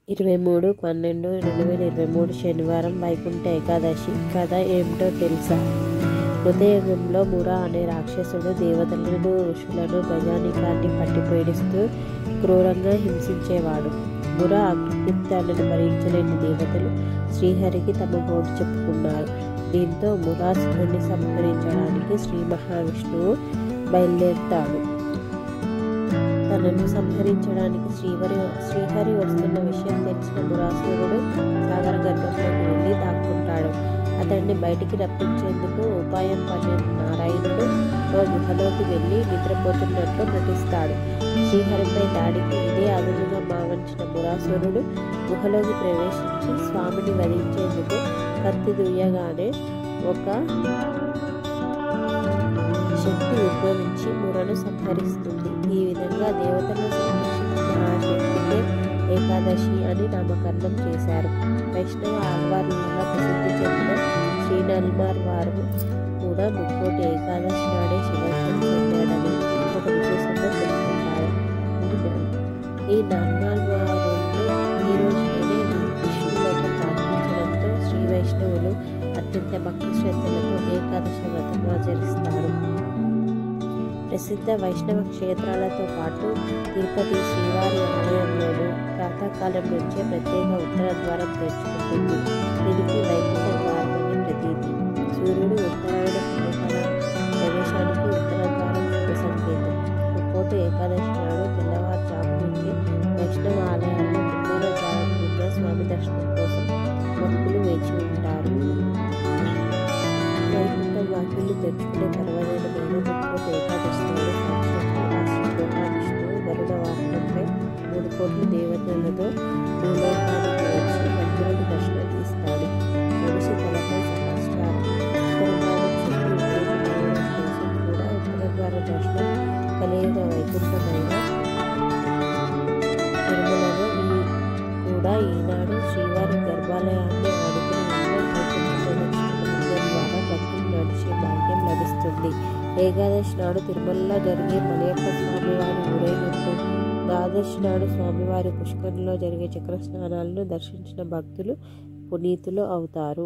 23/12/2023 శనివారం వైకుంఠ ఏకాదశి. కథ ఏమిటో తెలుసా? కృతయుగంలో ముర అనే రాక్షసుడు దేవతలను, ఋషులను, ప్రజానీకాన్ని పట్టి పీడిస్తూ క్రూరంగా హింసించేవాడు. ముర అకృత్యాలను భరించలేని దేవతలు శ్రీహరికి తమ గోడు చెప్పుకున్నారు. దీంతో మురాసురుడిని సంహరించడానికి శ్రీ మహావిష్ణువు బయలుదేరుతాడు. తనను సంహరించడానికి శ్రీహరి వస్తున్న విషయం తెలిసిన మురాసురుడు సాగర గర్భంలోకి వెళ్ళి దాక్కుంటాడు. అతన్ని బయటికి రప్పించేందుకు ఉపాయం పన్నిన నారాయణుడు ఓ గుహలోకి వెళ్ళి నిద్రపోతున్నట్లు నటిస్తాడు. శ్రీహరిపై దాడికి ఇదే అదునుగా భావించిన మురాసురుడు గుహలోకి ప్రవేశించి స్వామిని వధించేందుకు కత్తి దుయ్యగానే ఒక శక్తి ఉద్భవించి మురను సంహరిస్తుంది. ఈ విధంగా దేవతలను సంరక్షించిన ఆ శక్తికే ఏకాదశి అని నామకరణం చేశారు. వైష్ణవ ఆళ్వార్లుగా ప్రసిద్ధి చెందిన శ్రీ నల్మార్ వారు కూడా ముక్కోటి ఏకాదశి నాడే శివత్వం చెందాడని ఒక విశేషంగా చెప్పుకుంటారు. ఈ నల్మార్ వారు ఈ రోజునే విష్ణువులకు ప్రార్థించడంతో శ్రీ వైష్ణవులు అత్యంత భక్తి శ్రద్ధలతో ఏకాదశి వ్రతం ఆచరిస్తారు. ప్రసిద్ధ వైష్ణవ క్షేత్రాలతో పాటు తిరుపతి శ్రీవారి ఆలయంలోనూ ప్రాతకాలం నుంచే ప్రత్యేక ఉత్తర ద్వారం తెరుచుకుంటుంది. దీనికి వైకుంఠ ద్వారం అని ప్రతీతి. సూర్యుడు ఉత్తరాయణ ప్రవేశానికి ఉత్తర ద్వారం శుభ సంకేతం. ముక్కోటి ఏకాదశి నాడు తెల్లవారుజాము నుంచి వైష్ణవ ఆలయాల్లో ముందూర ద్వారం వద్ద స్వామి దర్శనం కోసం భక్తులు వేచి ఉంటారు. వైకుంఠం వాకిళ్లు తెరుచుకునే పర్వదినమైన ముక్కోటి ఏకాదశి నాడు సాక్షాత్తు మహావిష్ణువు గరుడ వాహనంపై 3 కోట్ల దేవతలతో భూలోకానికి వచ్చి భక్తులకు దర్శనం ఇస్తాడు. మనిషి తలపై సహస్రారం ఉత్తరద్వారం చుట్టూ ఉత్తేజం కోసం కూడా ఉత్తరద్వార దర్శనం కలియుగ వైకుంఠమైన తిరుమలలో కూడా ఈనాడు శ్రీవారి గర్భాలయాన్ని ఆడుకుని ద్వారా భక్తులు నడిచే భాగ్యం లభిస్తుంది. ఏకాదశి నాడు తిరుమలలో జరిగే మలయప్ప స్వామివారి ఊరేగింపు, ద్వాదశి నాడు స్వామివారి పుష్కరంలో జరిగే చక్ర స్నానాలను దర్శించిన భక్తులు పునీతులు అవుతారు.